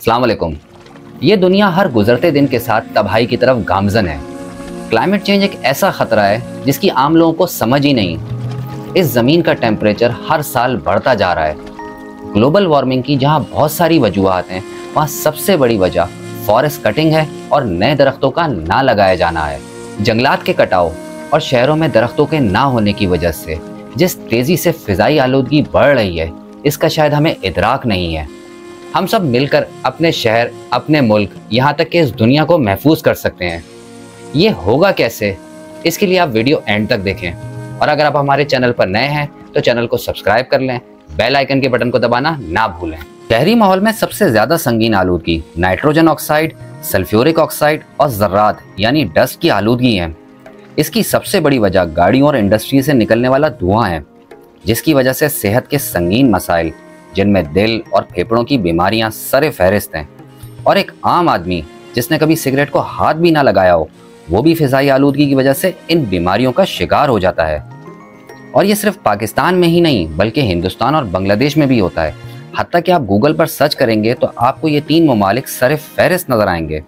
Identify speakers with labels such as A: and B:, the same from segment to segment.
A: अस्सलाम वालेकुम। ये दुनिया हर गुजरते दिन के साथ तबाही की तरफ गामजन है। क्लाइमेट चेंज एक ऐसा खतरा है जिसकी आम लोगों को समझ ही नहीं। इस ज़मीन का टेम्परेचर हर साल बढ़ता जा रहा है। ग्लोबल वार्मिंग की जहाँ बहुत सारी वजूहात हैं, वहाँ सबसे बड़ी वजह फॉरेस्ट कटिंग है और नए दरख्तों का ना लगाया जाना है। जंगलात के कटाव और शहरों में दरख्तों के ना होने की वजह से जिस तेज़ी से फ़िज़ाई आलूदगी बढ़ रही है, इसका शायद हमें इदराक नहीं है। हम सब मिलकर अपने शहर, अपने मुल्क, यहाँ तक कि इस दुनिया को महफूज कर सकते हैं। ये होगा कैसे? इसके लिए आप वीडियो एंड तक देखें और अगर आप हमारे चैनल पर नए हैं तो चैनल को सब्सक्राइब कर लें, बेल आइकन के बटन को दबाना ना भूलें। शहरी माहौल में सबसे ज़्यादा संगीन आलूदगी नाइट्रोजन ऑक्साइड, सल्फ्यूरिक ऑक्साइड और ज़र्रात यानी डस्ट की आलूदगी है। इसकी सबसे बड़ी वजह गाड़ियों और इंडस्ट्री से निकलने वाला धुआं है, जिसकी वजह से सेहत के संगीन मसाइल जिनमें दिल और फेफड़ों की बीमारियां सरे फहरिस्त हैं। और एक आम आदमी जिसने कभी सिगरेट को हाथ भी ना लगाया हो, वो भी फ़िज़ाई आलूदगी की वजह से इन बीमारियों का शिकार हो जाता है। और ये सिर्फ पाकिस्तान में ही नहीं बल्कि हिंदुस्तान और बांग्लादेश में भी होता है। हत्ता कि आप गूगल पर सर्च करेंगे तो आपको ये 3 ममालिक सरे फहरिस्त नज़र आएंगे।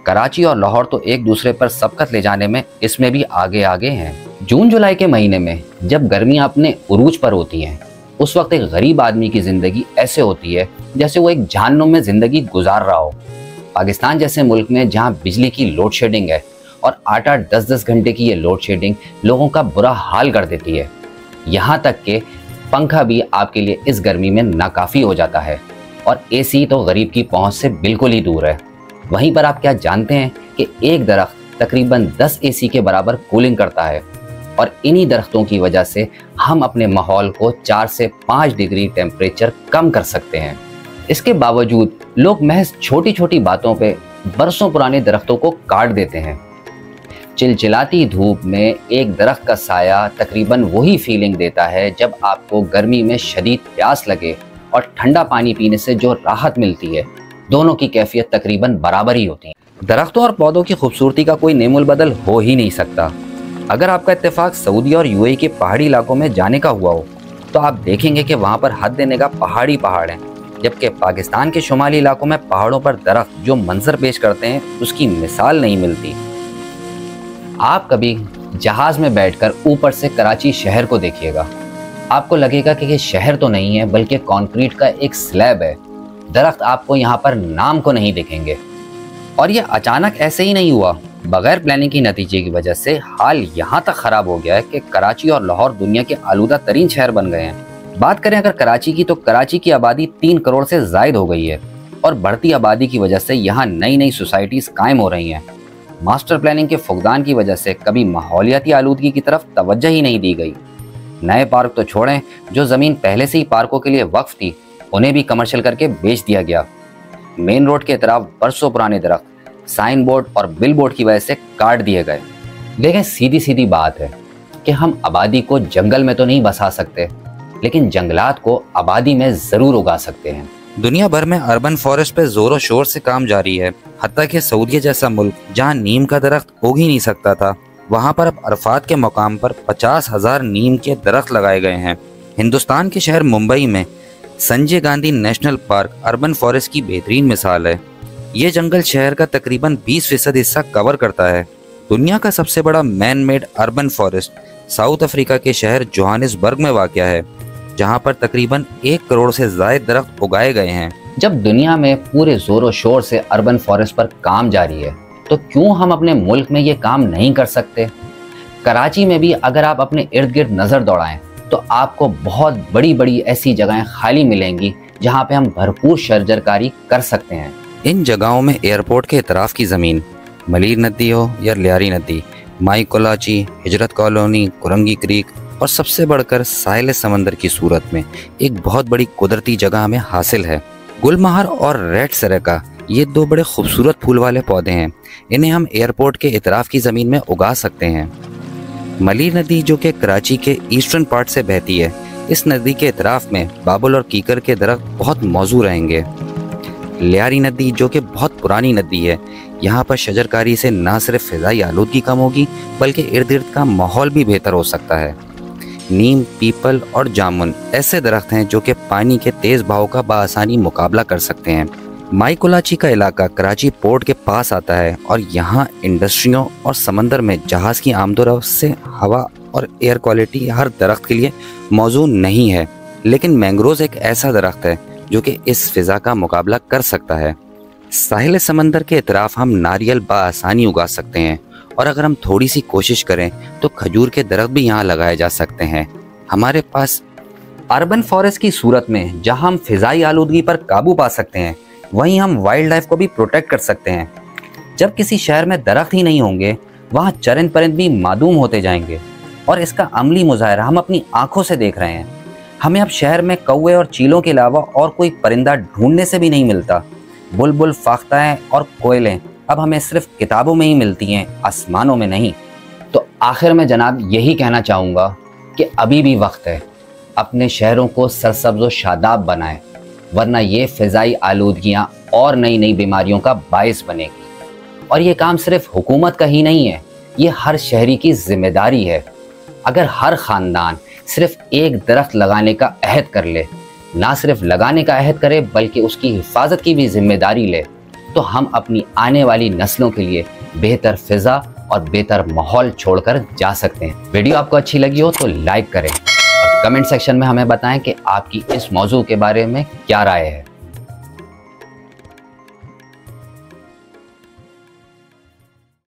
A: कराची और लाहौर तो एक दूसरे पर सबकत ले जाने में इसमें भी आगे आगे हैं। जून जुलाई के महीने में जब गर्मियाँ अपने उरूज पर होती हैं, उस वक्त एक गरीब आदमी की ज़िंदगी ऐसे होती है जैसे वो एक जहन्नुम में ज़िंदगी गुजार रहा हो। पाकिस्तान जैसे मुल्क में जहाँ बिजली की लोड शेडिंग है और 8-8, 10-10 घंटे की ये लोड शेडिंग लोगों का बुरा हाल कर देती है। यहाँ तक कि पंखा भी आपके लिए इस गर्मी में नाकाफ़ी हो जाता है और एसी तो गरीब की पहुँच से बिल्कुल ही दूर है। वहीं पर आप क्या जानते हैं कि एक दरख्त तकरीबन 10 एसी के बराबर कूलिंग करता है और इन्हीं दरख्तों की वजह से हम अपने माहौल को 4 से 5 डिग्री टेम्परेचर कम कर सकते हैं। इसके बावजूद लोग महज छोटी छोटी बातों पे बरसों पुराने दरख्तों को काट देते हैं। चिलचिलाती धूप में एक दरख्त का साया तकरीबन वही फीलिंग देता है जब आपको गर्मी में शदीद प्यास लगे और ठंडा पानी पीने से जो राहत मिलती है, दोनों की कैफियत तकरीबन बराबर ही होती है। दरख्तों और पौधों की खूबसूरती का कोई नेमुल बदल हो ही नहीं सकता। अगर आपका इत्तेफाक सऊदी और यूएई के पहाड़ी इलाकों में जाने का हुआ हो तो आप देखेंगे कि वहाँ पर हद देने का पहाड़ हैं, जबकि पाकिस्तान के शुमाली इलाकों में पहाड़ों पर दरख्त जो मंजर पेश करते हैं उसकी मिसाल नहीं मिलती। आप कभी जहाज़ में बैठकर ऊपर से कराची शहर को देखिएगा, आपको लगेगा कि ये शहर तो नहीं है बल्कि कंक्रीट का एक स्लैब है। दरख्त आपको यहाँ पर नाम को नहीं दिखेंगे। और ये अचानक ऐसे ही नहीं हुआ, बगैर प्लानिंग की नतीजे की वजह से हाल यहाँ तक ख़राब हो गया है कि कराची और लाहौर दुनिया के आलूदा तरीन शहर बन गए हैं। बात करें अगर कराची की, तो कराची की आबादी 3 करोड़ से ज़ायद हो गई है और बढ़ती आबादी की वजह से यहाँ नई नई सोसाइटीज़ कायम हो रही हैं। मास्टर प्लानिंग के फुकदान की वजह से कभी माहौलियाती आलूदगी की तरफ तवज्जो ही नहीं दी गई। नए पार्क तो छोड़ें, जो ज़मीन पहले से ही पार्कों के लिए वक्फ थी उन्हें भी कमर्शियल करके बेच दिया गया। मेन रोड के अतराफ बरसों पुराने दरख्त साइन बोर्ड और बिल बोर्ड की वजह से काट दिए गए। देखें, सीधी सीधी बात है कि हम आबादी को जंगल में तो नहीं बसा सकते, लेकिन जंगलात को आबादी में ज़रूर उगा सकते हैं।
B: दुनिया भर में अर्बन फॉरेस्ट पे जोरों शोर से काम जारी है। हत्ता कि सऊदी जैसा मुल्क जहाँ नीम का दरख्त उग ही नहीं सकता था, वहाँ पर अब अरफात के मकाम पर 50,000 नीम के दरख्त लगाए गए हैं। हिंदुस्तान के शहर मुंबई में Sanjay Gandhi national park urban forest की बेहतरीन मिसाल है। ये जंगल शहर का तकरीबन 20% हिस्सा कवर करता है। दुनिया का सबसे बड़ा man made urban forest south Africa के शहर जोहानिसबर्ग में वाक़या है, जहां पर तकरीबन 1 करोड़ से ज़ायद दरख्त उगाए गए हैं।
A: जब दुनिया में पूरे जोरों शोर से अर्बन फॉरेस्ट पर काम जारी है, तो क्यों हम अपने मुल्क में ये काम नहीं कर सकते? कराची में भी अगर आप अपने इर्द गिर्द नज़र दौड़ाएं तो आपको बहुत बड़ी बड़ी ऐसी जगहें खाली मिलेंगी जहाँ पे हम भरपूर शजरकारी कर सकते हैं।
B: इन जगहों में एयरपोर्ट के इतराफ़ की ज़मीन, मलीर नदी हो या लियारी नदी, माई कोलाची, हिजरत कॉलोनी, कुरंगी क्रीक और सबसे बढ़कर साहिल समंदर की सूरत में एक बहुत बड़ी कुदरती जगह हमें हासिल है। गुलमहर और रेड सरेका ये 2 बड़े खूबसूरत फूल वाले पौधे हैं। इन्हें हम एयरपोर्ट के इतराफ़ की ज़मीन में उगा सकते हैं। मलीर नदी जो कि कराची के ईस्टर्न पार्ट से बहती है, इस नदी के इतराफ़ में बाबुल और कीकर के दरख्त बहुत मौजूद रहेंगे। लियारी नदी जो कि बहुत पुरानी नदी है, यहाँ पर शजरकारी से न सिर्फ फ़िज़ाई आलूदगी कम होगी बल्कि इर्द गिर्द का माहौल भी बेहतर हो सकता है। नीम, पीपल और जामुन ऐसे दरख्त हैं जो कि पानी के तेज़ बहाव का बआसानी मुकाबला कर सकते हैं। माईकोलाची का इलाका कराची पोर्ट के पास आता है और यहाँ इंडस्ट्रियों और समंदर में जहाज़ की आमदोरफ्त से हवा और एयर क्वालिटी हर दरख्त के लिए मौजू नहीं है। लेकिन मैंग्रोव एक ऐसा दरख्त है जो कि इस फिज़ा का मुकाबला कर सकता है। साहिल समंदर के इतराफ हम नारियल बआसानी उगा सकते हैं और अगर हम थोड़ी सी कोशिश करें तो खजूर के दरख्त भी यहाँ लगाए जा सकते हैं। हमारे पास
A: अर्बन फॉरेस्ट की सूरत में जहां हम फिजाई आलूदगी पर काबू पा सकते हैं, वहीं हम वाइल्ड लाइफ को भी प्रोटेक्ट कर सकते हैं। जब किसी शहर में दरख्त ही नहीं होंगे, वहाँ चरिंद परिंद भी मादूम होते जाएंगे और इसका अमली मुजाहरा हम अपनी आंखों से देख रहे हैं। हमें अब शहर में कौवे और चीलों के अलावा और कोई परिंदा ढूंढने से भी नहीं मिलता। बुलबुल, फाख्ताएं और कोयलें अब हमें सिर्फ किताबों में ही मिलती हैं, आसमानों में नहीं। तो आखिर में जनाब यही कहना चाहूँगा कि अभी भी वक्त है, अपने शहरों को सरसब्ज व शादाब बनाएं, वरना ये फ़िज़ाई आलूदगियाँ और नई नई बीमारियों का बायस बनेगी। और ये काम सिर्फ हुकूमत का ही नहीं है, ये हर शहरी की जिम्मेदारी है। अगर हर ख़ानदान सिर्फ एक दरख्त लगाने का अहद कर ले, ना सिर्फ लगाने का अहद करे बल्कि उसकी हिफाजत की भी जिम्मेदारी ले, तो हम अपनी आने वाली नस्लों के लिए बेहतर फ़िज़ा और बेहतर माहौल छोड़कर जा सकते हैं। वीडियो आपको अच्छी लगी हो तो लाइक करें और कमेंट सेक्शन में हमें बताएं कि आपकी इस मौजू के बारे में क्या राय है।